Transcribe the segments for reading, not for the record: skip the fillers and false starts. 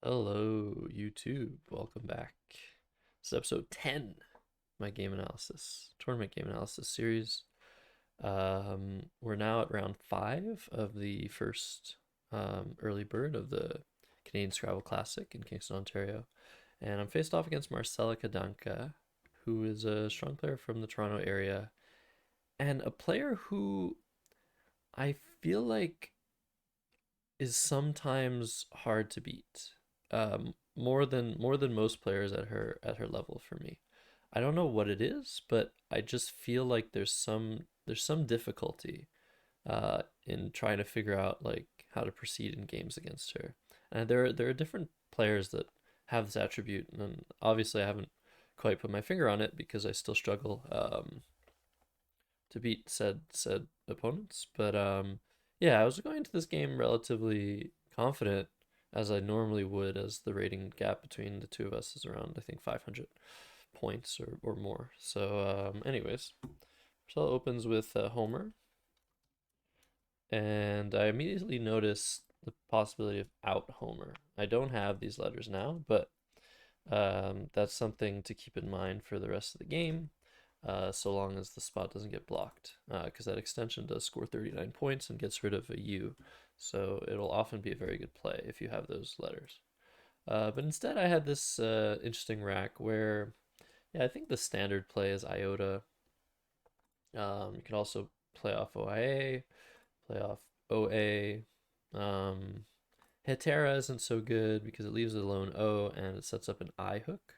Hello, YouTube. Welcome back. This is episode 10, my game analysis, tournament game analysis series. We're now at round 5 of the first early bird of the Canadian Scrabble Classic in Kingston, Ontario. And I'm faced off against Marcela Kadanka, who is a strong player from the Toronto area, and a player who I feel like is sometimes hard to beat. More than most players at her level for me. I don't know what it is, but I just feel like there's some difficulty in trying to figure out like how to proceed in games against her. And there are different players that have this attribute, and obviously I haven't quite put my finger on it because I still struggle to beat said opponents. But yeah, I was going into this game relatively confident as I normally would, as the rating gap between the two of us is around I think 500 points or more. So anyways, so it opens with Homer, and I immediately noticed the possibility of out Homer. I don't have these letters now, but that's something to keep in mind for the rest of the game, so long as the spot doesn't get blocked, because that extension does score 39 points and gets rid of a U. So it'll often be a very good play if you have those letters. But instead, I had this interesting rack where, yeah, I think the standard play is iota. You can also play off OIA, play off OA. Um, Hetera isn't so good because it leaves it alone O and it sets up an I hook.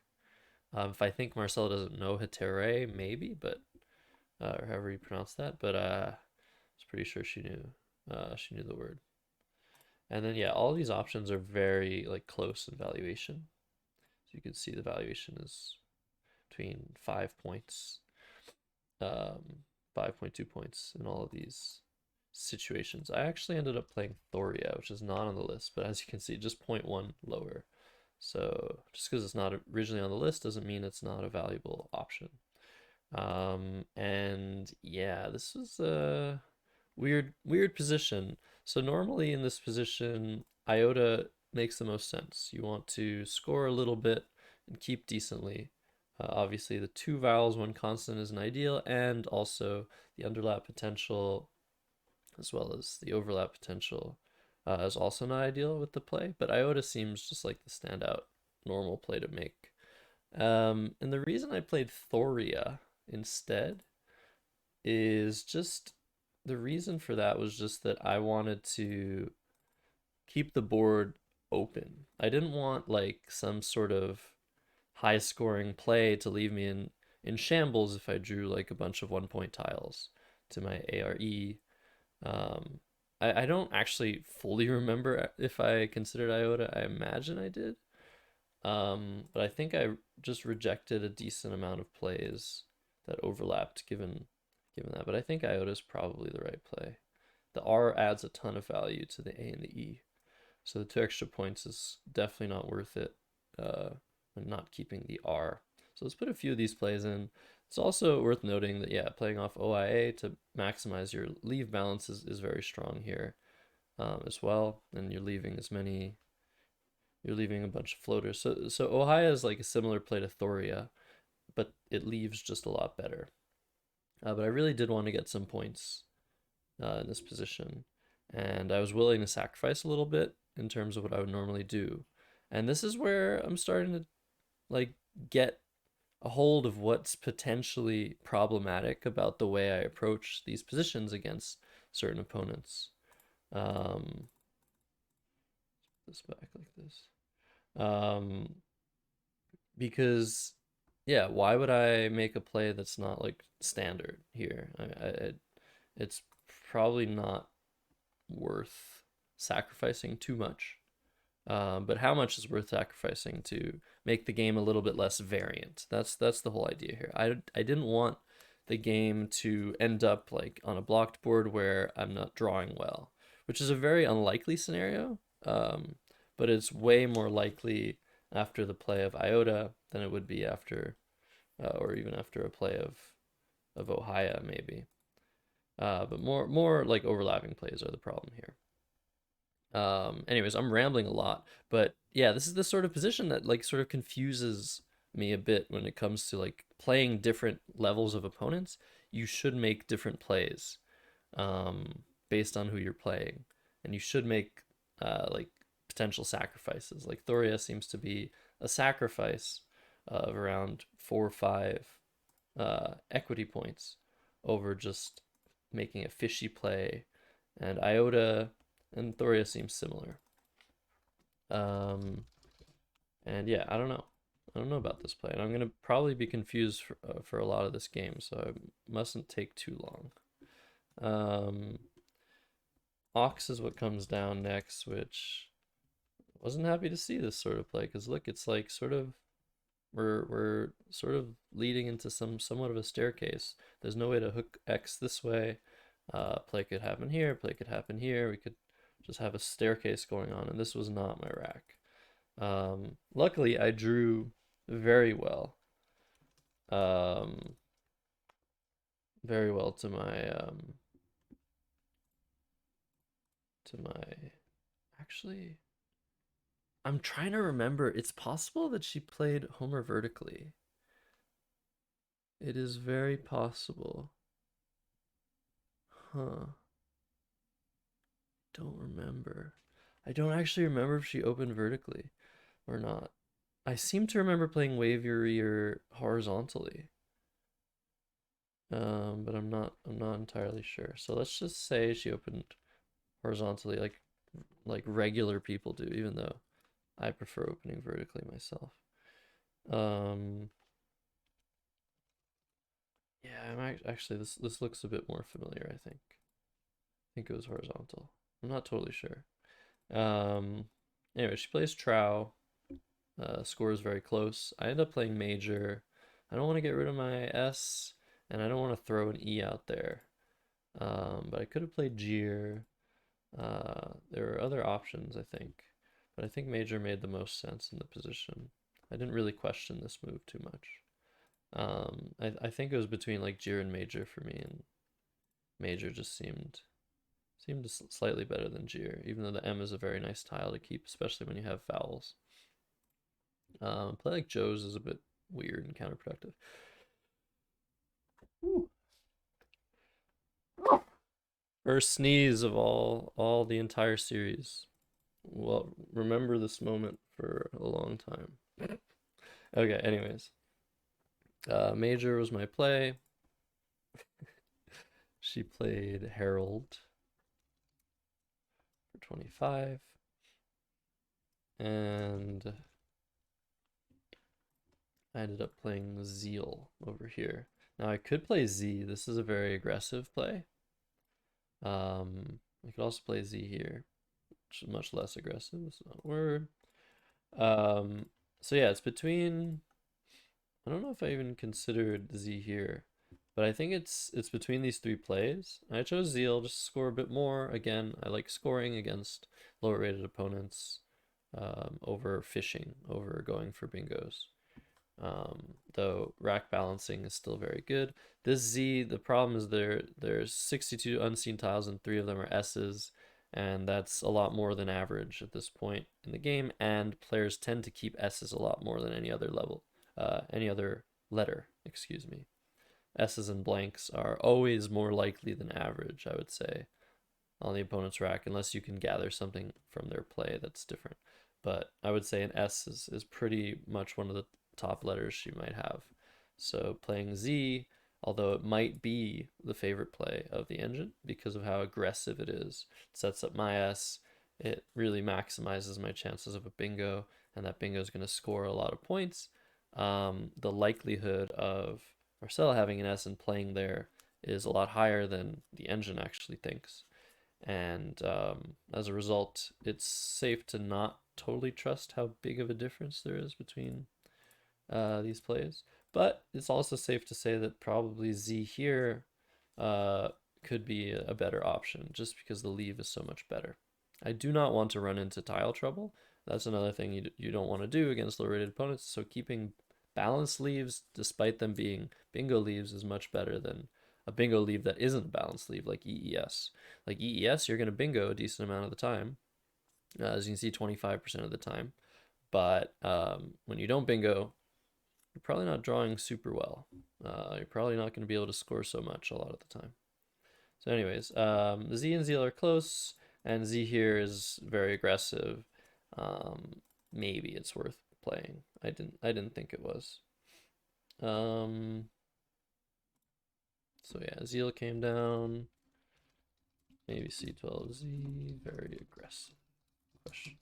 If I think Marcelo doesn't know Hetere, maybe, but or however you pronounce that, but I was pretty sure she knew the word. And then yeah, all these options are very like close in valuation. So you can see the valuation is between 5 points, um, 5.2 points in all of these situations. I actually ended up playing Thoria, which is not on the list, but as you can see, just zero point 0.1 lower. So just because it's not originally on the list doesn't mean it's not a valuable option. And yeah, this was a weird position. So normally in this position, iota makes the most sense. You want to score a little bit and keep decently. Obviously, the two vowels, one consonant is an ideal, and also the underlap potential as well as the overlap potential is also not ideal with the play. But iota seems just like the standout normal play to make. And the reason I played Thoria instead is just the reason for that was just that I wanted to keep the board open. I didn't want like some sort of high scoring play to leave me in shambles if I drew like a bunch of 1 point tiles to my ARE. Um, I don't actually fully remember if I considered iota. I imagine I did. But I think I just rejected a decent amount of plays that overlapped given that. But I think iota is probably the right play. The R adds a ton of value to the A and the E. So the 2 extra points is definitely not worth it, and not keeping the R. So let's put a few of these plays in. It's also worth noting that, yeah, playing off OIA to maximize your leave balance is very strong here, as well. And you're leaving a bunch of floaters. So Ohio is like a similar play to Thoria, but it leaves just a lot better. But I really did want to get some points in this position, and I was willing to sacrifice a little bit in terms of what I would normally do. And this is where I'm starting to like get a hold of what's potentially problematic about the way I approach these positions against certain opponents. Um, this back like this. Um, because yeah, why would I make a play that's not like standard here? It's probably not worth sacrificing too much. But how much is worth sacrificing to make the game a little bit less variant? That's the whole idea here. I didn't want the game to end up like on a blocked board where I'm not drawing well, which is a very unlikely scenario. Um, but it's way more likely after the play of Iota than it would be after, or even after a play of Ohio maybe. But more like overlapping plays are the problem here. Anyways, I'm rambling a lot, but yeah, this is the sort of position that like sort of confuses me a bit when it comes to like playing different levels of opponents. You should make different plays based on who you're playing, and you should make like potential sacrifices. Like Thoria seems to be a sacrifice of around 4 or 5 equity points over just making a fishy play, and Iota and Thoria seems similar. Um, and yeah, I don't know. I don't know about this play, and I'm gonna probably be confused for a lot of this game, so I mustn't take too long. Um, Ox is what comes down next, which wasn't happy to see this sort of play because look, it's like sort of we're sort of leading into somewhat of a staircase. There's no way to hook X this way. Play could happen here. Play could happen here. We could just have a staircase going on, and this was not my rack. Luckily, I drew very well. Um, very well to my. Actually, I'm trying to remember. It's possible that she played Homer vertically. It is very possible. Huh. Don't remember. I don't actually remember if she opened vertically or not. I seem to remember playing Wavery or horizontally. But I'm not entirely sure. So let's just say she opened horizontally like regular people do, even though I prefer opening vertically myself. Um yeah, actually this looks a bit more familiar, I think. I think it was horizontal. I'm not totally sure. Um anyway, she plays Trow. Score is very close. I end up playing major. I don't want to get rid of my S, and I don't want to throw an E out there. But I could have played Jeer. There were other options, I think, but I think major made the most sense in the position. I didn't really question this move too much. I think it was between like Jeer and major for me, and major just seemed slightly better than Jeer, even though the M is a very nice tile to keep, especially when you have fouls. Play like Joe's is a bit weird and counterproductive. Ooh. First sneeze of all the entire series. Well, remember this moment for a long time. Okay, anyways. Major was my play. She played Herald for 25. And I ended up playing Zeal over here. Now I could play Z. This is a very aggressive play. I could also play Z here, which is much less aggressive. It's not a word. Um, so yeah, it's between. I don't know if I even considered Z here, but I think it's between these three plays. I chose Zeal just to score a bit more. Again, I like scoring against lower rated opponents over fishing, over going for bingos. Though rack balancing is still very good. This Z, the problem is there's 62 unseen tiles and 3 of them are S's, and that's a lot more than average at this point in the game. And players tend to keep S's a lot more than any other letter. Excuse me. S's and blanks are always more likely than average, I would say, on the opponent's rack, unless you can gather something from their play that's different. But I would say an S is pretty much one of the top letters she might have. So playing Z, although it might be the favorite play of the engine because of how aggressive it is, it sets up my S. It really maximizes my chances of a bingo, and that bingo is going to score a lot of points. The likelihood of Marcela having an S and playing there is a lot higher than the engine actually thinks. And as a result, it's safe to not totally trust how big of a difference there is between these plays. But it's also safe to say that probably Z here uh, could be a better option just because the leave is so much better. I do not want to run into tile trouble. That's another thing you don't want to do against low rated opponents. So keeping balanced leaves, despite them being bingo leaves, is much better than a bingo leave that isn't a balanced leave like EES. Like EES, you're going to bingo a decent amount of the time, as you can see, 25% of the time. But when you don't bingo, you're probably not drawing super well. You're probably not going to be able to score so much a lot of the time. So, anyways, Z and Zeal are close, and Z here is very aggressive. Maybe it's worth playing. I didn't think it was. Um, so yeah, Zeal came down. Maybe C12Z, very aggressive. Question.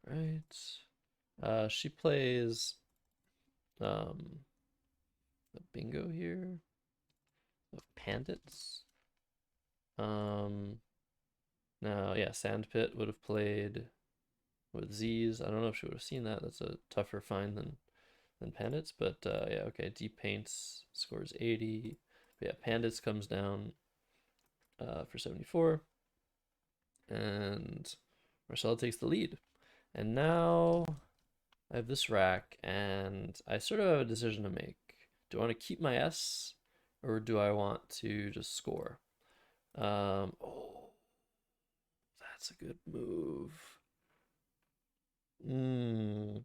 Right. She plays um the bingo here of pandits. Um, Now, yeah, Sandpit would have played with Z's. I don't know if she would have seen that. That's a tougher find than Pandits, but yeah, okay. Deep Paints scores 80. But yeah, Pandits comes down for 74, and Marcella takes the lead. And now I have this rack, and I sort of have a decision to make. Do I want to keep my S, or do I want to just score? Oh, that's a good move. Hmm.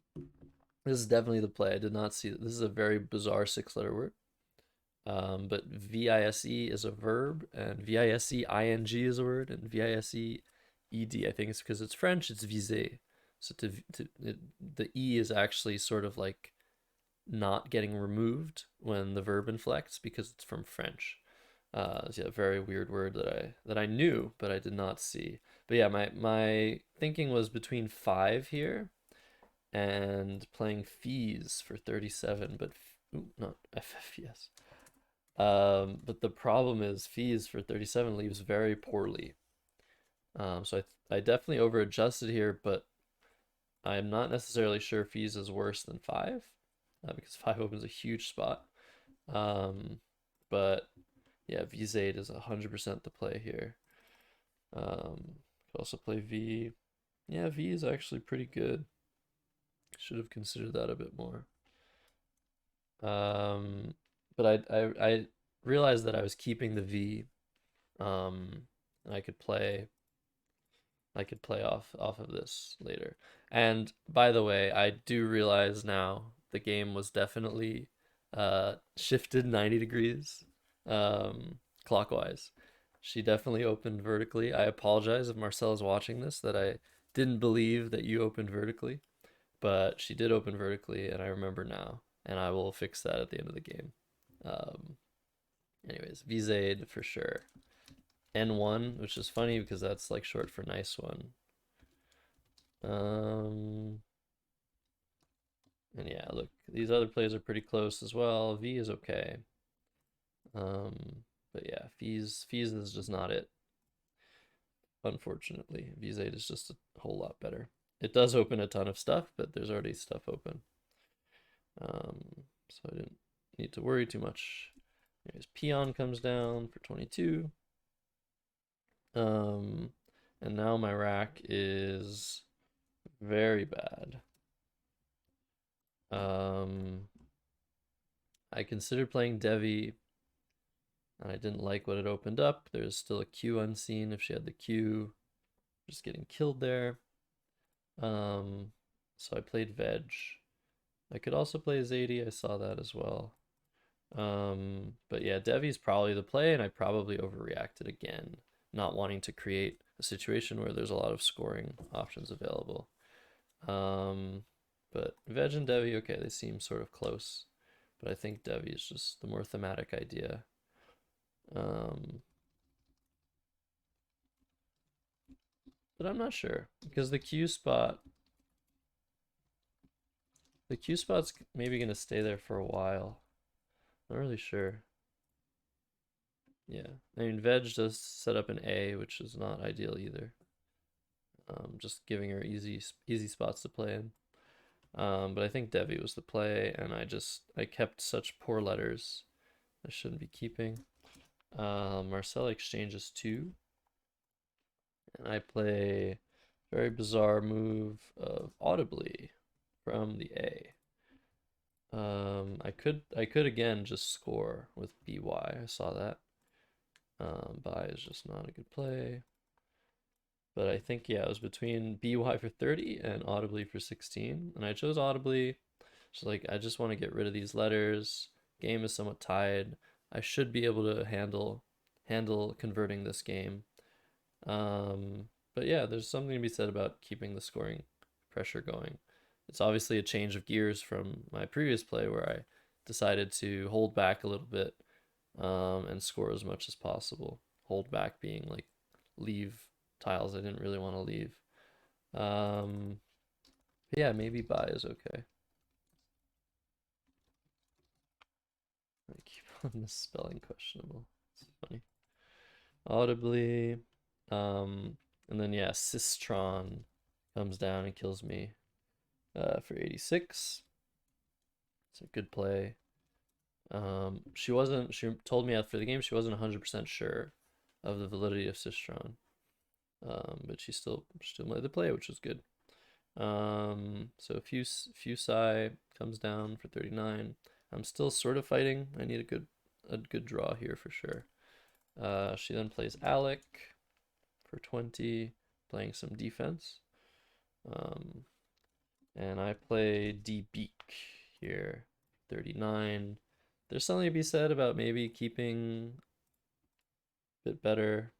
This is definitely the play. I did not see this is a very bizarre six-letter word. But vise is a verb, and vise ing is a word, and vise ed. I think it's because it's French. It's viser. So the e is actually sort of like not getting removed when the verb inflects because it's from French. Yeah, a very weird word that I knew but I did not see. But yeah, my thinking was between five here and playing fees for 37, but ooh, not FFES. But the problem is fees for 37 leaves very poorly. So I definitely over adjusted here, but I'm not necessarily sure fees is worse than five, because five opens a huge spot. Um, but yeah, V8 is 100% the play here. Could also play V. Yeah, V is actually pretty good. Should have considered that a bit more. Um, but I realized that I was keeping the V. And I could play off of this later. And by the way, I do realize now the game was definitely shifted 90 degrees clockwise. She definitely opened vertically. I apologize if Marcela's watching this that I didn't believe that you opened vertically, but she did open vertically, and I remember now, and I will fix that at the end of the game. Um, Anyways, Vizade for sure. N1, which is funny because that's like short for nice one. Um, and yeah, look, these other plays are pretty close as well. V is okay. But yeah, fees is just not it. Unfortunately, V8 is just a whole lot better. It does open a ton of stuff, but there's already stuff open. So I didn't need to worry too much. Anyways, peon comes down for 22. Um, and now my rack is very bad. Um, I considered playing Devi, and I didn't like what it opened up. There's still a Q unseen if she had the Q. Just getting killed there. Um, so I played Veg. I could also play Zadie. I saw that as well. But yeah, Devi's probably the play, and I probably overreacted again, not wanting to create a situation where there's a lot of scoring options available. Um, but Veg and Devi, okay, they seem sort of close, but I think Devi is just the more thematic idea. Um, but I'm not sure because the Q spot's maybe gonna stay there for a while. Not really sure. Yeah, I mean Veg does set up an A, which is not ideal either. Just giving her easy spots to play in. But I think Devi was the play, and I kept such poor letters I shouldn't be keeping. Marcella exchanges two, and I play very bizarre move of audibly from the A. I could again just score with BY. I saw that. Buy is just not a good play. But I think, yeah, it was between BY for 30 and audibly for 16. And I chose audibly. So, like, I just want to get rid of these letters. Game is somewhat tied. I should be able to handle converting this game. But yeah, there's something to be said about keeping the scoring pressure going. It's obviously a change of gears from my previous play where I decided to hold back a little bit and score as much as possible. Hold back being like leave tiles I didn't really want to leave. Um, yeah, maybe buy is okay. I keep on misspelling questionable. It's funny. Audibly, um, and then yeah, Sistron comes down and kills me for 86. It's a good play. She told me after the game she wasn't 100% sure of the validity of Sistron. But she still made the play, which was good. So Fusai comes down for 39. I'm still sort of fighting. I need a good draw here for sure. She then plays Alec for 20, playing some defense. Um, and I play D Beak here, 39. There's something to be said about maybe keeping a bit better,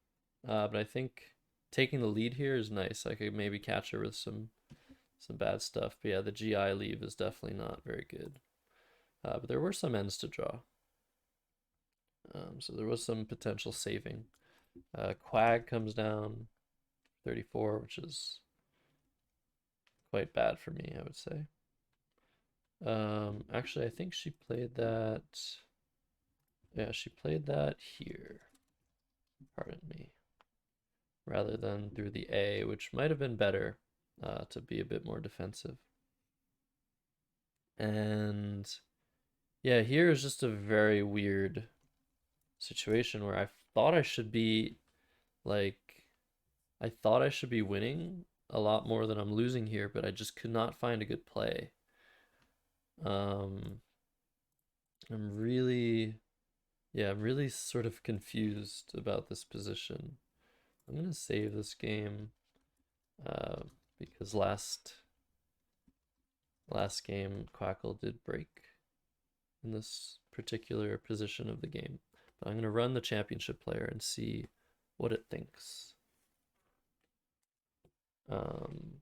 but I think taking the lead here is nice. I could maybe catch her with some bad stuff. But yeah, the GI leave is definitely not very good. But there were some ends to draw. So there was some potential saving. Quag comes down 34, which is quite bad for me, I would say. Actually, I think she played that. Yeah, she played that here. Pardon me. Rather than through the A, which might have been better to be a bit more defensive. And yeah, here is just a very weird situation where I thought I should be like I thought I should be winning a lot more than I'm losing here, but I just could not find a good play. Um, I'm really, yeah, I'm really sort of confused about this position. I'm gonna save this game uh, because last game Quackle did break in this particular position of the game. But I'm gonna run the championship player and see what it thinks. Um,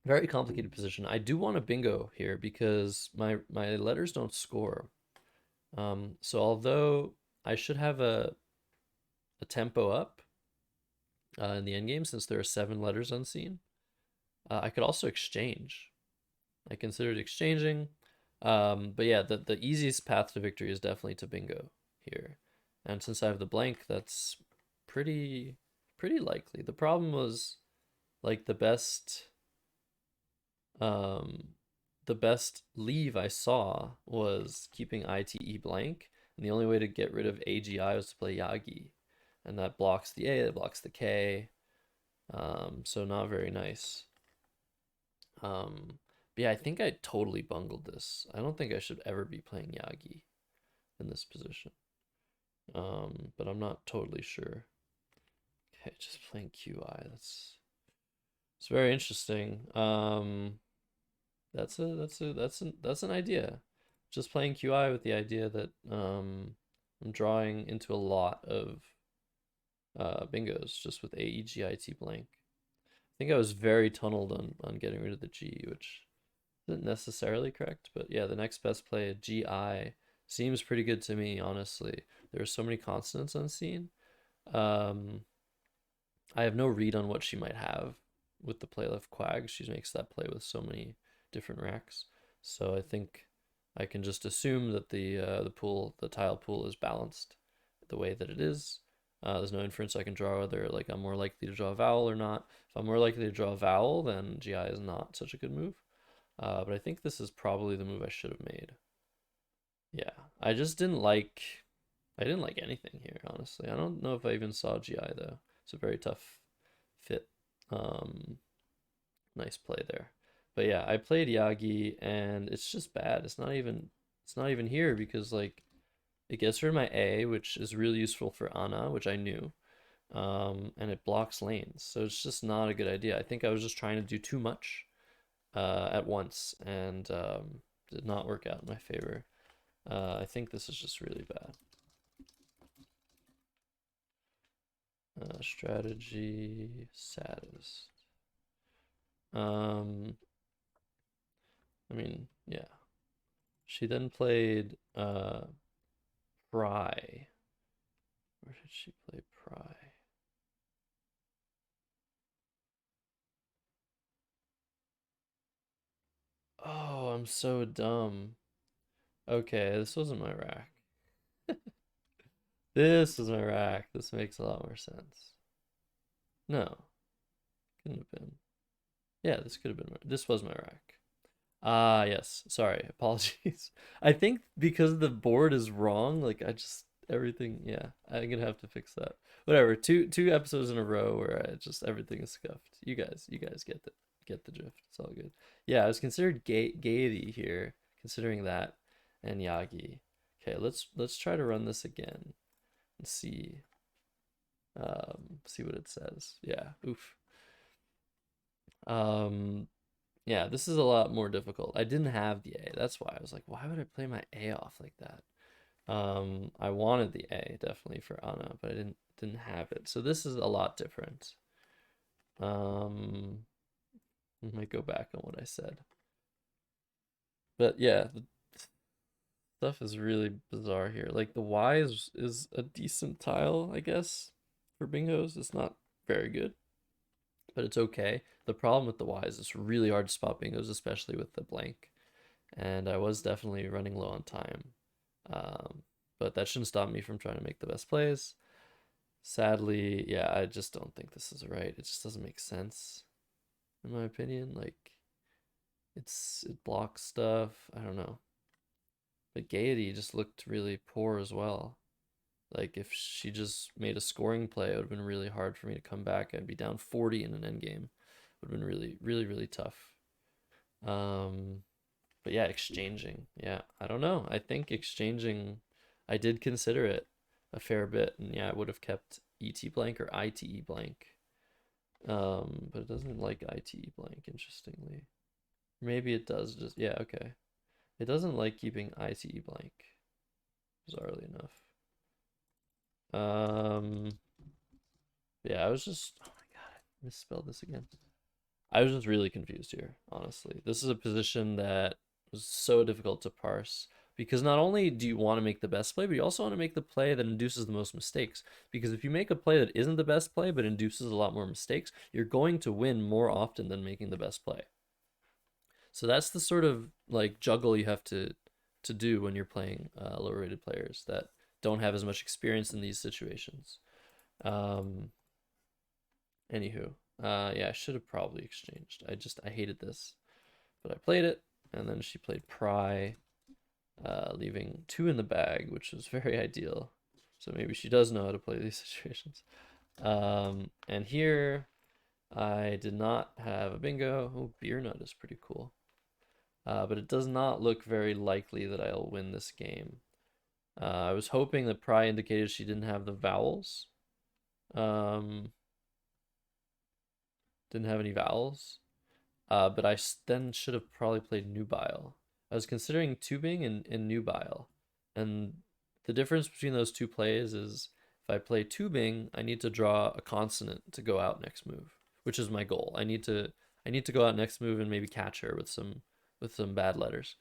Very complicated position. I do want a bingo here because my letters don't score. So although I should have a tempo up in the end game since there are 7 letters unseen, I could also exchange. I considered exchanging, but yeah, the easiest path to victory is definitely to bingo here, and since I have the blank, that's pretty likely. The problem was like um, the best leave I saw was keeping ITE blank, and the only way to get rid of AGI was to play Yagi, and that blocks the A, that blocks the K, so not very nice. But yeah, I think I totally bungled this. I don't think I should ever be playing Yagi in this position, but I'm not totally sure. Okay, just playing QI. It's very interesting. That's an idea. Just playing QI with the idea that I'm drawing into a lot of bingos just with AEGIT blank. I think I was very tunneled on getting rid of the G, which isn't necessarily correct, but yeah, the next best play, GI, seems pretty good to me, honestly. There are so many consonants unseen. Um, I have no read on what she might have with the play left quag. She makes that play with so many different racks. So I think I can just assume that the tile pool is balanced the way that it is. There's no inference I can draw whether like I'm more likely to draw a vowel or not. If I'm more likely to draw a vowel, then GI is not such a good move. But I think this is probably the move I should have made. Yeah, I just didn't like. I didn't like anything here, honestly. I don't know if I even saw GI though. It's a very tough fit. Um, Nice play there. But yeah, I played Yagi and it's just bad. It's not even here because like It gets rid of my A, which is really useful for Ana, which I knew. And it blocks lanes. So it's just not a good idea. I think I was just trying to do too much at once and did not work out in my favor. I think this is just really bad. Strategy saddest. I mean, yeah. She then played Pry. Where did she play Pry? Oh, I'm so dumb. Okay, this wasn't my rack. This is my rack. This makes a lot more sense. No, couldn't have been. Yeah, this could have been this was my rack. Ah, yes. Sorry. Apologies. I think because the board is wrong, like I just everything, yeah. I'm gonna have to fix that. Whatever. Two episodes in a row where I just everything is scuffed. You guys get the drift. It's all good. Yeah, I was considered gaiety here, considering that, and Yagi. Okay, let's try to run this again and see what it says. Yeah. Oof. Um Yeah, this is a lot more difficult. I didn't have the A. That's why I was like, why would I play my A off like that? I wanted the A definitely for Anna, but I didn't have it. So this is a lot different. Um, I might go back on what I said. But yeah, the stuff is really bizarre here. Like the Y is a decent tile, I guess, for bingos. It's not very good, but it's okay. The problem with the Y is it's really hard to spot bingos, especially with the blank. And I was definitely running low on time. Um, but that shouldn't stop me from trying to make the best plays. Sadly, yeah, I just don't think this is right. It just doesn't make sense, in my opinion. Like, it blocks stuff. I don't know. But Gaiety just looked really poor as well. Like, if she just made a scoring play, it would have been really hard for me to come back. I'd be down 40 in an endgame. It would have been really, really, really tough. Um, But yeah, exchanging. Yeah, I don't know. I think exchanging, I did consider it a fair bit, and yeah, I would have kept ET blank or ITE blank. But it doesn't like ITE blank, interestingly. Maybe it does just, yeah, okay. It doesn't like keeping ITE blank, bizarrely enough. Yeah, I was just, oh my God, I misspelled this again. I was just really confused here, honestly. This is a position that was so difficult to parse because not only do you want to make the best play, but you also want to make the play that induces the most mistakes. Because if you make a play that isn't the best play but induces a lot more mistakes, you're going to win more often than making the best play. So that's the sort of like juggle you have to do when you're playing lower rated players that don't have as much experience in these situations. Um, Anywho, yeah, I should have probably exchanged. I hated this, but I played it, and then she played Pry, leaving 2 in the bag, which was very ideal. So maybe she does know how to play these situations. And here I did not have a bingo. Oh, beer nut is pretty cool. But it does not look very likely that I'll win this game. I was hoping that Pry indicated she didn't have the vowels. Um, didn't have any vowels. But I then should have probably played nubile. I was considering tubing and nubile. And the difference between those two plays is if I play tubing, I need to draw a consonant to go out next move, which is my goal. I need to go out next move and maybe catch her with some bad letters.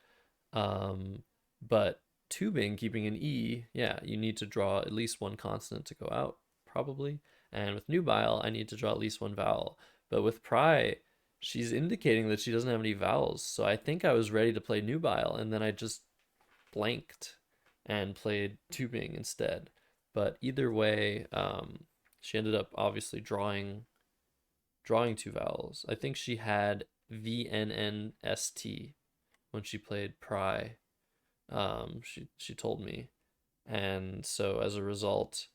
But tubing, keeping an E, yeah, you need to draw at least one consonant to go out, probably. And with nubile, I need to draw at least one vowel. But with pry, she's indicating that she doesn't have any vowels. So I think I was ready to play nubile, and then I just blanked and played tubing instead. But either way, she ended up obviously drawing 2 vowels. I think she had VNNST when she played pry. She told me, and so as a result,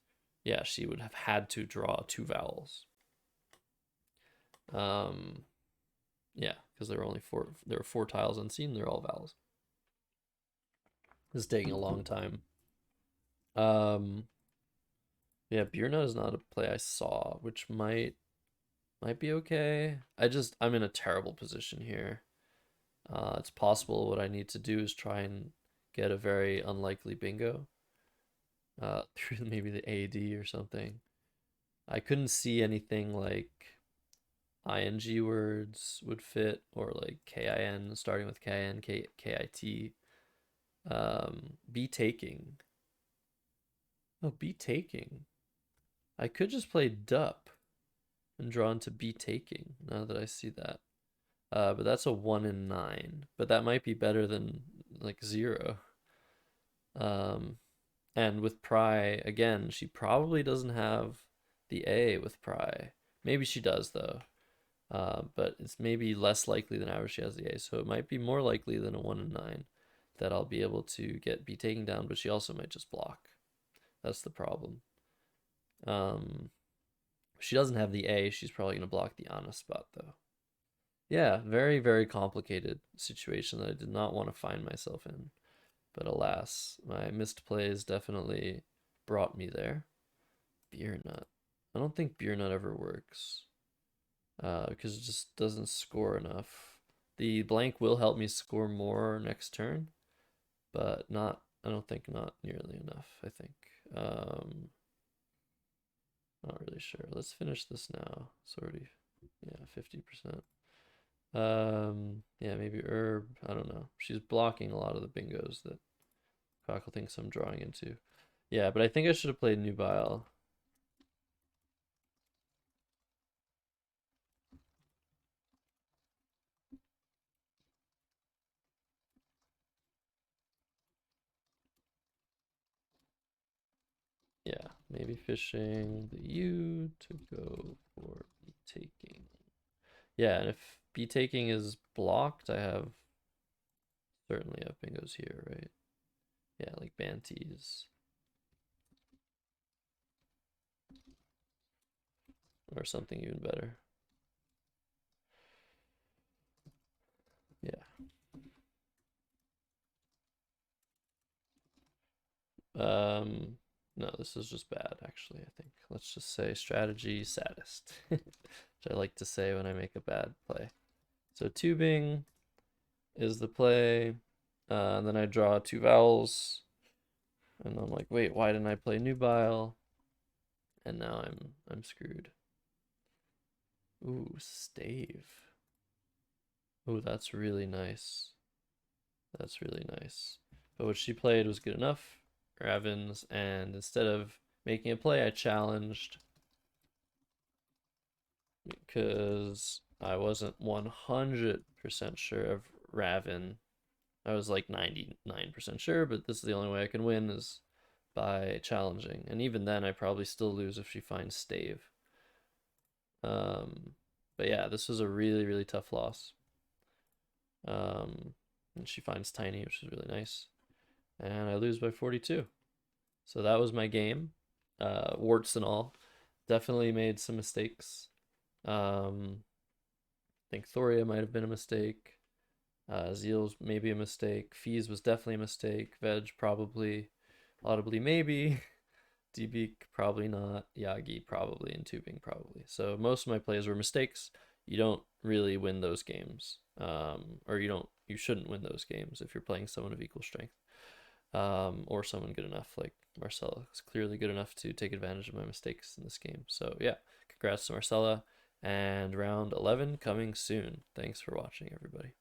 yeah, she would have had to draw 2 vowels. Um, yeah, because there were only 4. There were 4 tiles unseen. They're all vowels. This is taking a long time. Um, yeah, Birna is not a play I saw, which might be okay. I'm in a terrible position here. It's possible what I need to do is try and get a very unlikely bingo, through maybe the AD or something. I couldn't see anything like ing words would fit, or like kin starting with kin, kit. Be taking. Oh, be taking. I could just play dup and draw into be taking now that I see that. But that's a 1 in 9. But that might be better than like 0. Um, and with Pry, again, she probably doesn't have the A with Pry. Maybe she does though. But it's maybe less likely than average she has the A. So it might be more likely than a 1 in 9 that I'll be able to get B taken down, but she also might just block. That's the problem. Um, if she doesn't have the A, she's probably going to block the Ana spot though. Yeah, very, very complicated situation that I did not want to find myself in. But alas, my missed plays definitely brought me there. Beer nut. I don't think beer nut ever works, because it just doesn't score enough. The blank will help me score more next turn, but not, I don't think not nearly enough, I think. Not really sure. Let's finish this now. It's already, yeah, 50%. Yeah, maybe herb. I don't know. She's blocking a lot of the bingos that Cockle thinks I'm drawing into. Yeah, but I think I should have played Nubile. Yeah, maybe fishing the U to go for B taking. Yeah, and if B taking is blocked, I have certainly have bingos here, right? Yeah, like Banties or something even better. Yeah. Um, no, this is just bad, actually, I think. Let's just say strategy saddest, which I like to say when I make a bad play. So tubing is the play, and then I draw 2 vowels, and I'm like, wait, why didn't I play nubile? And now I'm screwed. Ooh, stave. Ooh, that's really nice. That's really nice. But what she played was good enough, Ravens, and instead of making a play, I challenged because I wasn't 100% sure of Raven. I was like 99% sure, but this is the only way I can win is by challenging. And even then, I probably still lose if she finds stave. Um, but yeah, this was a really, really tough loss. And she finds tiny, which is really nice. And I lose by 42. So that was my game, warts and all. Definitely made some mistakes. I think Thoria might have been a mistake. Zeal's maybe a mistake. Fees was definitely a mistake. Veg probably. Audibly maybe. DB probably not. Yagi probably. And Tubing probably. So most of my plays were mistakes. You don't really win those games. Or you shouldn't win those games if you're playing someone of equal strength. Or someone good enough like Marcela is clearly good enough to take advantage of my mistakes in this game. So yeah, congrats to Marcela, and round 11 coming soon. Thanks for watching, everybody.